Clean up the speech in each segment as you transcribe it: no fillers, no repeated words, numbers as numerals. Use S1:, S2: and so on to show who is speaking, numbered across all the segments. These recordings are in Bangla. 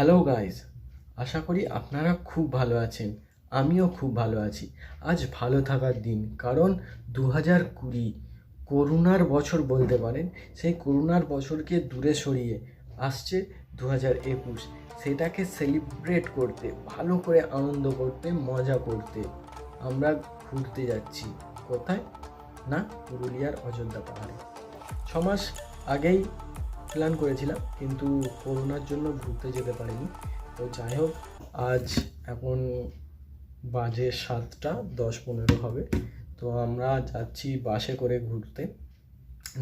S1: হ্যালো গাইজ, আশা করি আপনারা খুব ভালো আছেন। আমিও খুব ভালো আছি। আজ ভালো থাকার দিন, কারণ 2020 করোনার বছর বলতে পারেন। সেই করোনার বছরকে দূরে সরিয়ে আসছে 2021। সেটাকে সেলিব্রেট করতে, ভালো করে আনন্দ করতে, মজা করতে আমরা ঘুরতে যাচ্ছি। কোথায় না, পুরুলিয়ার অযোধ্যা পাহাড়ে। 6 মাস আগেই প্ল্যান করেছিলাম, কিন্তু করোনার জন্য ঘুরতে যেতে পারিনি। তো যাই হোক, আজ এখন বাজে 7:10-15 হবে। তো আমরা যাচ্ছি বাসে করে ঘুরতে,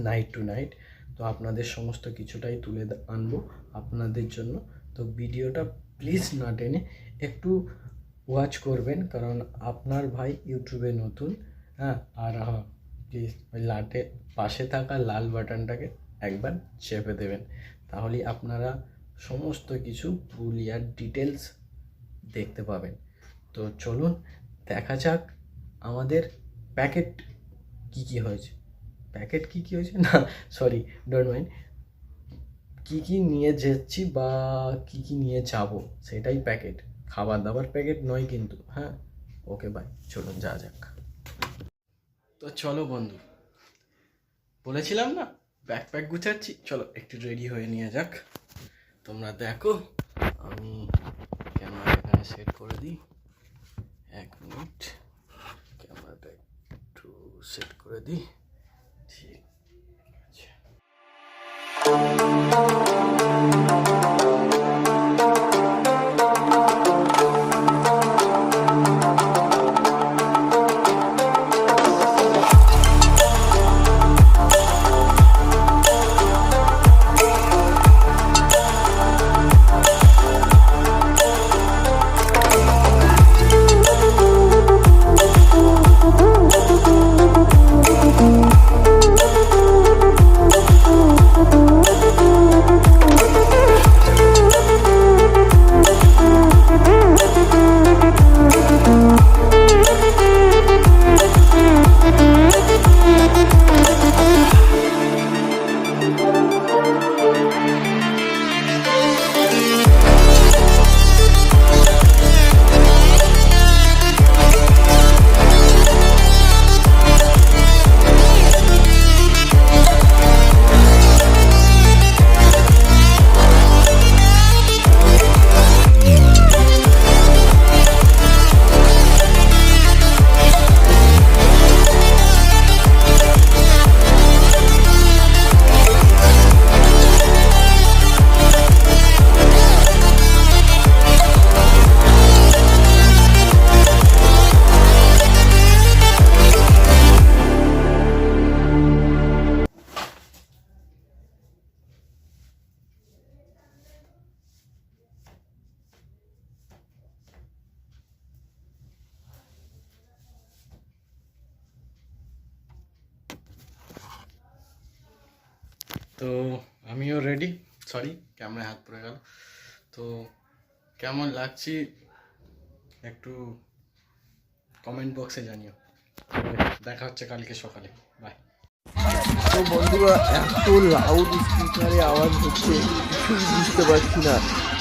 S1: নাইট টু নাইট। তো আপনাদের সমস্ত কিছুটাই তুলে আনবো আপনাদের জন্য। তো ভিডিওটা প্লিজ না টেনে একটু ওয়াচ করবেন, কারণ আপনার ভাই ইউটিউবে নতুন। আর প্লিজ ওই পাশে থাকা লাল বাটনটাকে একবার চেপে দেবেন, তাহলেই আপনারা সমস্ত কিছু পুরুলিয়ার ডিটেলস দেখতে পাবেন। তো চলুন দেখা যাক আমাদের প্যাকেট কী হয়েছে। না সরি, ডোন্ট মাইন্ড। কী নিয়ে যাচ্ছি বা কী নিয়ে যাব সেটাই প্যাকেট, খাবার দাবার প্যাকেট নয় কিন্তু। ওকে বাই, চলুন যা যাক। তো চলো বন্ধু, বলেছিলাম না ব্যাকপ্যাক গুছাচ্ছি, চলো একটু রেডি হয়ে নিয়ে যাক। তোমরা দেখো, আমি ক্যামেরা এখানে সেট করে দিই। 1 মিনিট, ক্যামেরাটা একটু সেট করে দিই। ঠিক আছে। তো আমিও রেডি। সরি, ক্যামেরায় হাত পড়ে গেল। তো কেমন লাগছি একটু কমেন্ট বক্সে জানিও। দেখা হচ্ছে কালকে সকালে, বাই।
S2: তো বন্ধুরা, এত লাউড স্পিকারে আওয়াজ হচ্ছে, কিছুই বুঝতে পারছি না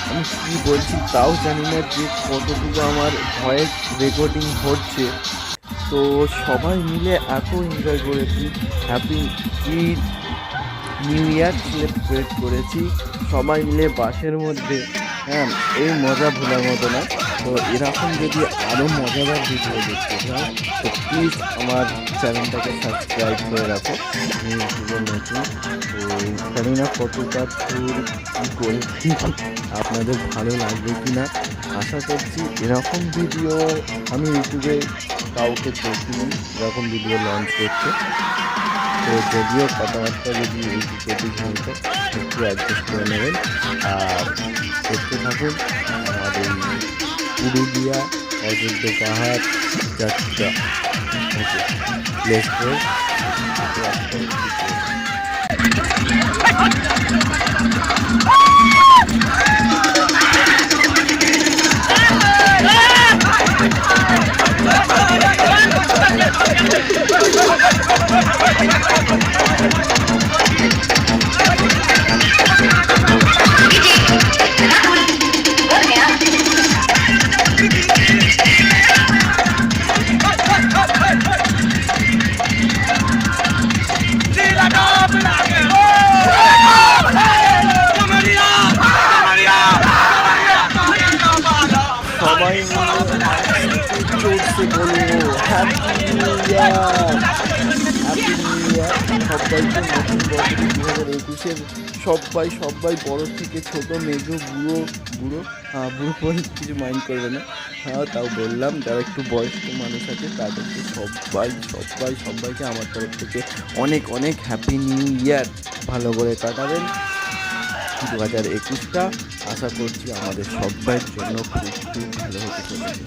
S2: আমি কি বলছি, তাও জানি না যে কতটুকু আমার ভয়েস রেকর্ডিং হচ্ছে। তো সবাই মিলে এত এনজয় করেছি, happy Eid new year celebrate করেছি সবাই মিলে বাসের মধ্যে। এই মজা ভোলার মতো না। তো এরকম যদি আরও মজাদার ভিডিও দেখতে চাও তো প্লিজ আমার চ্যানেলটাকে সাবস্ক্রাইব করে রাখো। আমি ইউটিউবের নতুন, তো জানি না কতটা দূর কী করেছি, আপনাদের ভালো লাগবে কি না। আশা করছি এরকম ভিডিও আমি ইউটিউবে কাউকে দেখিনি এরকম ভিডিও লঞ্চ করছে। তো যদিও কথাবার্তা যদি এদিক হয়তো একটু অ্যাডজাস্ট করে নেবেন, আর দেখতে থাকুন আমার এই পুরুলিয়া অযোধ্যা পাহাড় যাত্রা। ওকে, লেটস গো। जोर से बोलो happy new year, happy new year সবাইকে। নতুন বছর 2021-এর সবাই বড় থেকে ছোট, মেজো, বুড়ো বুড়ো বুড়ো বলে কিছু মাইন্ড করবে না, তাও বললাম, যারা একটু বয়স্ক মানুষ আছে তাদেরকে সবাইকে আমার তরফ থেকে অনেক অনেক হ্যাপি নিউ ইয়ার। ভালো করে কাটাবেন 2021টা। আশা করছি আমাদের সবাইয়ের জন্য খুব ভালো হতে চলেছে।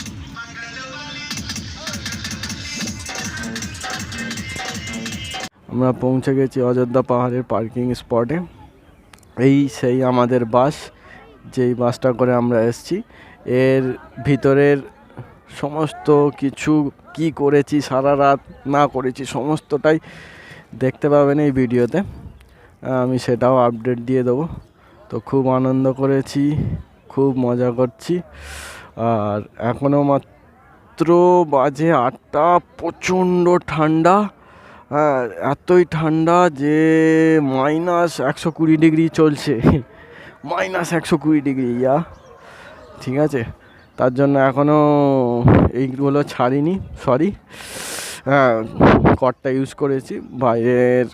S2: আমরা পৌঁছে গেছি অযোধ্যা পাহাড়ের পার্কিং স্পটে। এই সেই আমাদের বাস, যেই বাসটা করে আমরা এসেছি। এর ভিতরের সমস্ত কিছু কি করেছি, সারা রাত না করেছি, সমস্তটাই দেখতে পাবেন এই ভিডিওতে। আমি সেটাও আপডেট দিয়ে দেবো। তো খুব আনন্দ করেছি, খুব মজা করছি। আর এখনও মাত্র বাজে 8টা, প্রচণ্ড ঠান্ডা। হ্যাঁ, এতই ঠান্ডা যে -120 ডিগ্রি চলছে, -120 ডিগ্রি। ঠিক আছে, তার জন্য এখনও এইগুলো ছাড়িনি, সরি। হ্যাঁ, কটটা ইউজ করেছি বাইরের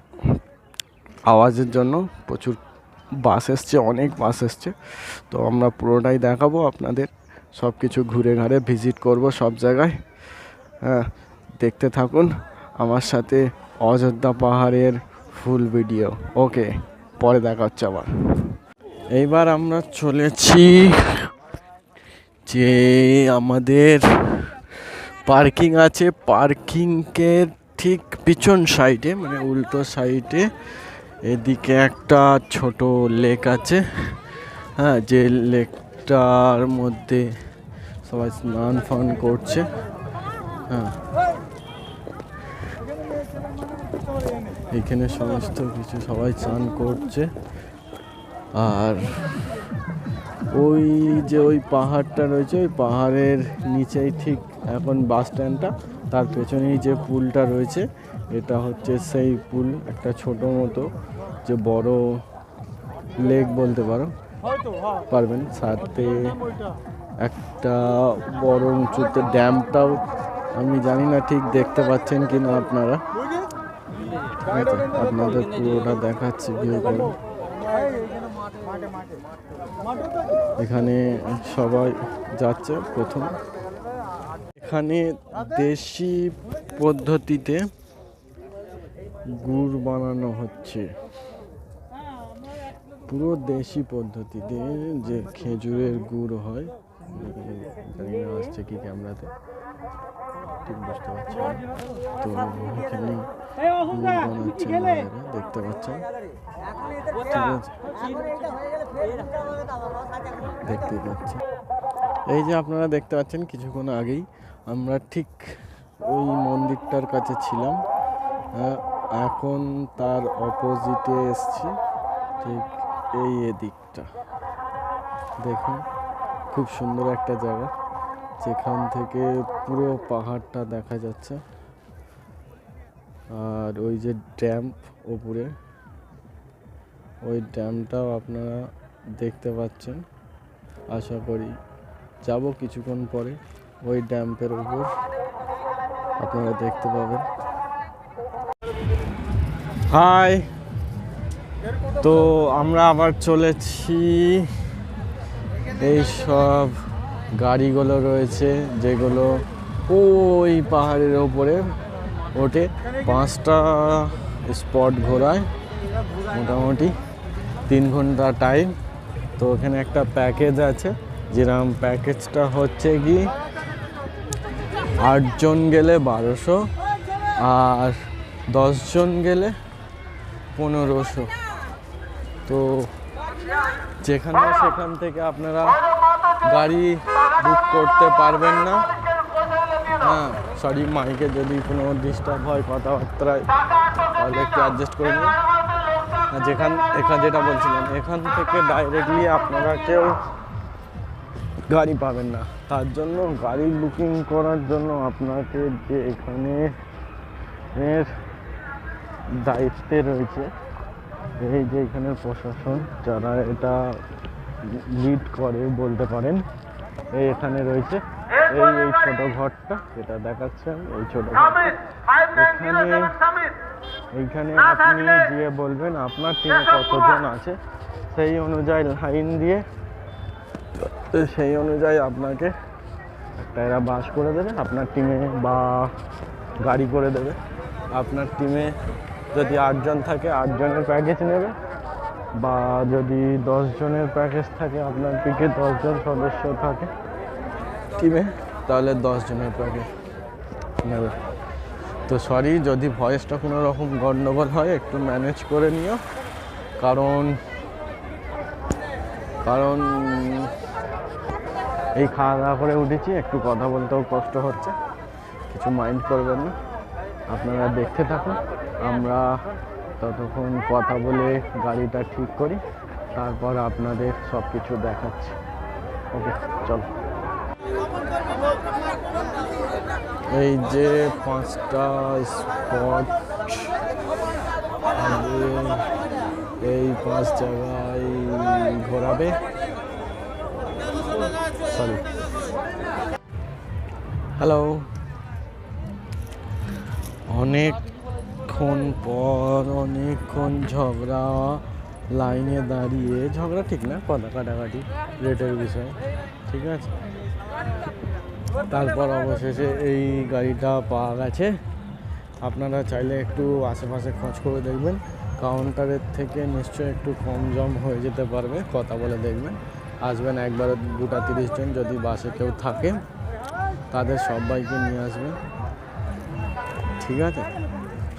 S2: আওয়াজের জন্য। প্রচুর বাস এসছে, অনেক বাস এসছে। তো আমরা পুরোটাই দেখাবো আপনাদের, সব কিছু ঘুরে ঘাড়ে ভিজিট করব সব জায়গায়। হ্যাঁ, দেখতে থাকুন আমার সাথে অযোধ্যা পাহাড়ের ফুল ভিডিও। ওকে, পরে দেখা হচ্ছে আবার। এইবার আমরা চলেছি যে আমাদের পার্কিং আছে, পার্কিংয়ের ঠিক পিছন সাইডে, মানে উল্টো সাইডে এদিকে একটা ছোট লেক আছে। হ্যাঁ, যে লেকটার মধ্যে সবাই স্নান ফান করছে। হ্যাঁ, এখানে সমস্ত কিছু সবাই স্নান করছে। আর ওই যে ওই পাহাড়টা রয়েছে, ওই পাহাড়ের নিচেই ঠিক এখন বাস স্ট্যান্ডটা, তার পেছনেই যে পুলটা রয়েছে, এটা হচ্ছে সেই পুল। একটা ছোট মতো যে বড় লেক বলতে পারবেন, সাথে একটা বড় উঁচুতে ড্যামটাও, আমি জানি না ঠিক দেখতে পাচ্ছেন কি না আপনারা। আপনাদের পুরোটা দেখাচ্ছি ভিউ করে। এখানে সবাই যাচ্ছে প্রথম। এখানে দেশি পদ্ধতিতে গুড় বানানো হচ্ছে, পুরো দেশি পদ্ধতিতে, যে খেজুরের গুড় হয়। জানি না আসছে কি ক্যামেরাতে, ঠিক বুঝতে পারছি না। তো এখানে গুড় বানাচ্ছে মায়েরা, দেখতে পাচ্ছেন। ঠিক আছে, দেখতে পাচ্ছেন। এই যে আপনারা দেখতে পাচ্ছেন, কিছুক্ষণ আগেই আমরা ঠিক ওই মন্দিরটার কাছে ছিলাম। এখন তার অপোজিটে এসছি, ঠিক এই এদিকটা দেখুন। খুব সুন্দর একটা জায়গা, যেখান থেকে পুরো পাহাড়টা দেখা যাচ্ছে। আর ওই যে ড্যাম ওপরে, ওই ড্যামটাও আপনারা দেখতে পাচ্ছেন। আশা করি যাব কিছুক্ষণ পরে, ওই ড্যাম্পের উপর আপনারা দেখতে পাবেন। হাই, তো আমরা আবার চলেছি। এই সব গাড়িগুলো রয়েছে যেগুলো ওই পাহাড়ের ওপরে ওঠে। 5টা স্পট ঘোরায়, মোটামুটি 3 ঘন্টা টাইম। তো ওখানে একটা প্যাকেজ আছে, যেরকম প্যাকেজটা হচ্ছে কি 8 জন গেলে 1200, আর 10 জন গেলে 1500। তো যেখানে সেখান থেকে আপনারা গাড়ি বুক করতে পারবেন না। হ্যাঁ, সরি, মাইকে যদি কোনো ডিস্টার্ব হয় কথাবার্তায়, তাহলে একটু অ্যাডজাস্ট করে নিন। যেটা বলছিলাম, এখান থেকে ডাইরেক্টলি আপনারা কেউ গাড়ি পাবেন না। তার জন্য গাড়ি বুকিং করার জন্য আপনাকে যে এখানে এর দায়িত্বে রয়েছে, এই যে এখানের প্রশাসন, যারা এটা লিড করে বলতে পারেন, এই এখানে রয়েছে,
S3: এই ছোট ঘরটা যেটা দেখাচ্ছে আমি, এই ছোট ঘরটা। এইখানে আপনি গিয়ে বলবেন আপনার টিমে কতজন আছে, সেই অনুযায়ী লাইন দিয়ে সেই অনুযায়ী আপনাকে একটা এরা বাস করে দেবে আপনার টিমে, বা গাড়ি করে দেবে। আপনার টিমে যদি 8 জন থাকে 8 জনের প্যাকেজ নেবে, বা যদি 10 জনের প্যাকেজ থাকে, আপনার পিকে 10 জন সদস্য থাকে টিমে, তাহলে 10 জনের প্যাকেজ নেবে। তো সরি যদি ভয়েসটা কোনো রকম গণ্ডগোল হয়, একটু ম্যানেজ করে নিও, কারণ এই খাওয়া দাওয়া করে উঠেছি, একটু কথা বলতেও কষ্ট হচ্ছে, কিছু মাইন্ড করবেন না। আপনারা দেখতে থাকুন, আমরা ততক্ষণ কথা বলে গাড়িটা ঠিক করি, তারপর আপনাদের সব কিছু দেখাচ্ছি। ওকে, চলো। এই যে 5টা স্পট, এই 5 জায়গায় ঘোরাবে। Sorry, hello. অনেকক্ষণ পর, অনেকক্ষণ ঝগড়া, লাইনে দাঁড়িয়ে, ঝগড়া ঠিক না, কথা কাটাকাটি রেটের বিষয়, ঠিক আছে। তারপর অবশেষে এই গাড়িটা পাওয়া গেছে। আপনারা চাইলে একটু আশেপাশে খোঁজ করে দেখবেন, কাউন্টারের থেকে নিশ্চয়ই একটু কম জম হয়ে যেতে পারবে, কথা বলে দেখবেন। আসবেন একবারে 2-30 জন, যদি বাসে কেউ থাকে তাদের সবাইকে নিয়ে আসবেন, ঠিক আছে।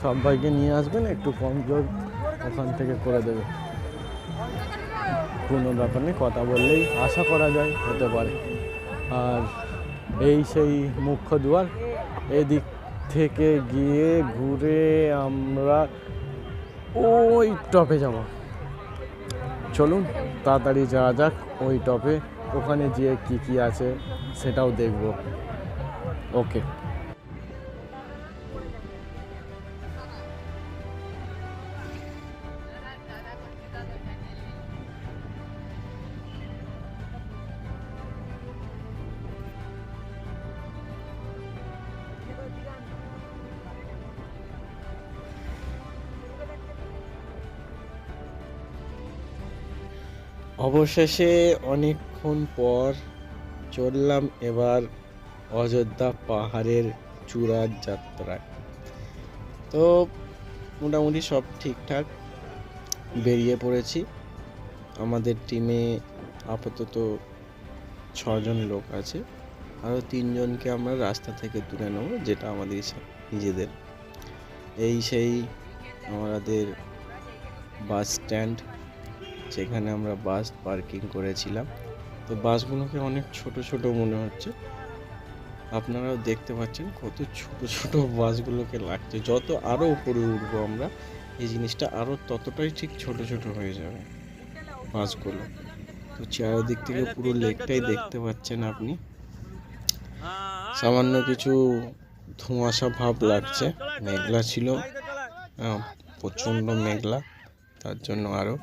S3: সবাইকে নিয়ে আসবেন, একটু কম জোর ওখান থেকে করে দেবে, কোনো ব্যাপার নেই, কথা বললেই আশা করা যায় হতে পারে। আর এই সেই মুখ্য দুয়ার, এদিক থেকে গিয়ে ঘুরে আমরা ওই টপে যাব। চলুন তাড়াতাড়ি যাওয়া যাক ওই টপে, ওখানে গিয়ে কি কি আছে সেটাও দেখব। ওকে। অবশেষে অনেকক্ষণ পর চললাম এবার অযোধ্যা পাহাড়ের চূড়ার যাত্রায়। তো মোটামুটি সব ঠিকঠাক, বেরিয়ে পড়েছি। আমাদের টিমে আপাতত 6 জন লোক আছে, আরও 3 জনকে আমরা রাস্তা থেকে তুলে নেব, যেটা আমাদের নিজেদের। এই সেই আমাদের বাস স্ট্যান্ড, যেখানে আমরা বাস পার্কিং করেছিলাম। তো বাসগুলোকে অনেক ছোট ছোট মনে হচ্ছে, আপনারাও দেখতে পাচ্ছেন কত ছোট ছোট বাসগুলোকে লাগছে। যত আরও উপরে উঠবো আমরা, এই জিনিসটা আরও ততটাই ঠিক ছোট ছোট হয়ে যাবে বাসগুলো। তো চারিদিক থেকে পুরো লেকটাই দেখতে পাচ্ছেন আপনি। সামান্য কিছু ধোঁয়াশা ভাব লাগছে, মেঘলা ছিল, প্রচণ্ড মেঘলা, তার জন্য আরও।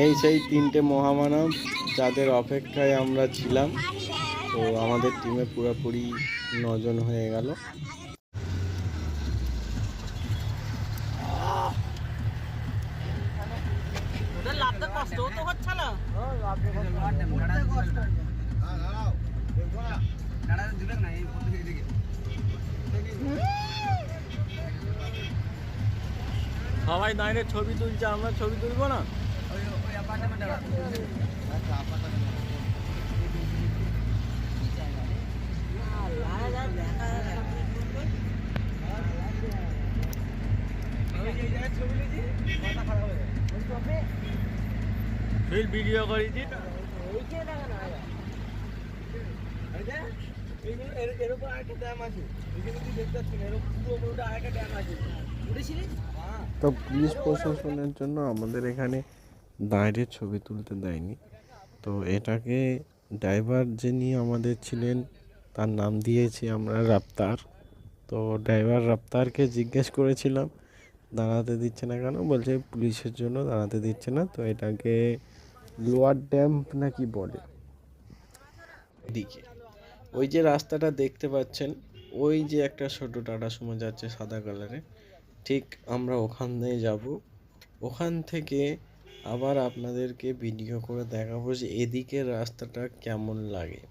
S3: এই সেই 3টে মহামানব যাদের অপেক্ষায় আমরা ছিলাম। তো আমাদের টিমে পুরোপুরি 9 জন হয়ে গেল। সবাই দাঁড়িয়ে ছবি তুলছে, আমরা ছবি তুলবো না? ভিডিও করেছি এর উপর আরেকটা ড্যাম আছে, দেখতে পাচ্ছেন এর উপর আরেকটা ড্যাম আছে। তো পুলিশ প্রশাসনের জন্য আমাদের এখানে দাঁড়িয়ে ছবি তুলতে দেয়নি। তো এটাকে ড্রাইভার যিনি আমাদের ছিলেন তার নাম দিয়েছি আমরা রাফতার। তো ড্রাইভার রাফতারকে জিজ্ঞেস করেছিলাম দাঁড়াতে দিচ্ছে না কেন, বলছে পুলিশের জন্য দাঁড়াতে দিচ্ছে না। তো এটাকে লোয়ার ড্যাম নাকি বলে। এদিকে ওই যে রাস্তাটা দেখতে পাচ্ছেন, ওই যে একটা ছোট টাটা সুমো যাচ্ছে সাদা কালারে, ঠিক আমরা ওখান দিয়ে যাব। ওখান থেকে আবার আপনাদেরকে ভিডিও করে দেখাবো যে এদিকের রাস্তাটা কেমন লাগে।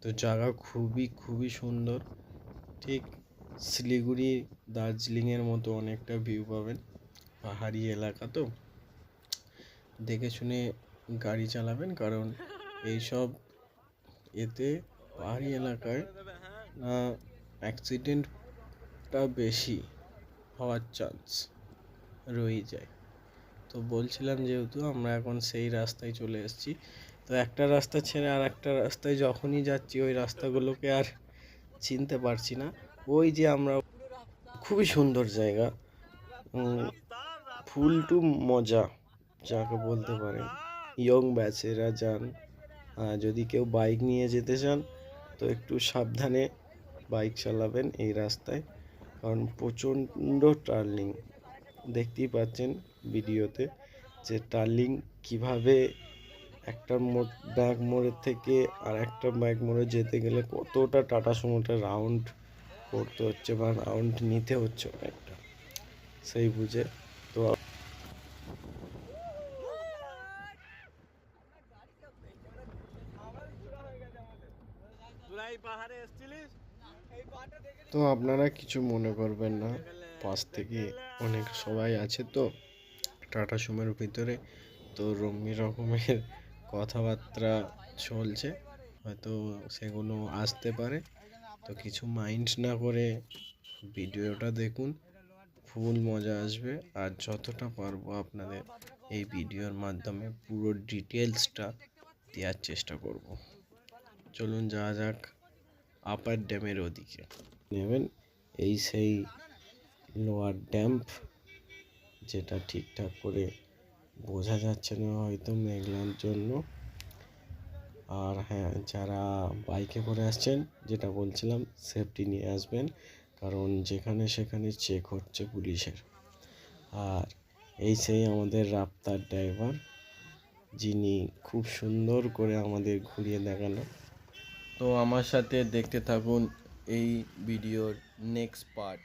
S3: তো জায়গা খুবই খুবই সুন্দর, ঠিক শিলিগুড়ি দার্জিলিংয়ের মতো অনেকটা ভিউ পাবেন। পাহাড়ি এলাকা তো দেখে শুনে গাড়ি চালাবেন, কারণ এইসব এতে পাহাড়ি এলাকায় অ্যাক্সিডেন্টটা বেশি হওয়ার চান্স রয়ে যায়। তো বলছিলাম, যেহেতু আমরা এখন সেই রাস্তায় চলে এসেছি, তো একটা রাস্তা ছেড়ে আর একটা রাস্তায় যখনই যাচ্ছি ওই রাস্তাগুলোকে আর চিনতে পারছি না। ওই যে আমরা, খুবই সুন্দর জায়গা, ফুল টু মজা যাকে বলতে পারেন। ইয়ং ব্যাচেরা যান, যদি কেউ বাইক নিয়ে যেতে চান তো একটু সাবধানে বাইক চালাবেন এই রাস্তায়, কারণ প্রচণ্ড টার্নিং। দেখতেই পাচ্ছেন ভিডিওতে যে টার্নিং কিভাবে একটা ব্যাক মোড়ের থেকে আর একটা ব্যাক মোড়ে যেতে গেলে কতটা টাটা সুমোটা রাউন্ড করতে হচ্ছে বা রাউন্ড নিতে হচ্ছে অনেকটা, সেই বুঝে। তো তো আপনারা কিছু মনে করবেন না, পাশ থেকে অনেক সবাই আছে তো টাটা সুমোর ভিতরে, তো রঙিন রকমের কথাবার্তা চলছে, হয়তো সেগুলো আসতে পারে। তো কিছু মাইন্ড না করে ভিডিওটা দেখুন, ফুল মজা আসবে। আর যতটা পারবো আপনাদের এই ভিডিওর মাধ্যমে পুরো ডিটেলসটা দেওয়ার চেষ্টা করব। চলুন যাওয়া যাক আপার ড্যামের ওদিকে। নেবেন এই সেই লোয়ার ড্যাম্প, যেটা ঠিকঠাক করে বোঝা যাচ্ছে না হয়তো মেঘলার জন্য। আর হ্যাঁ, যারা বাইকে করে আসছেন, যেটা বলছিলাম, সেফটি নিয়ে আসবেন, কারণ যেখানে সেখানে চেক হচ্ছে পুলিশের। আর এই সেই আমাদের রাপ্তার ড্রাইভার, যিনি খুব সুন্দর করে আমাদের ঘুরিয়ে দেখালো। তো আমার সাথে দেখতে থাকুন এই ভিডিওর নেক্সট পার্ট।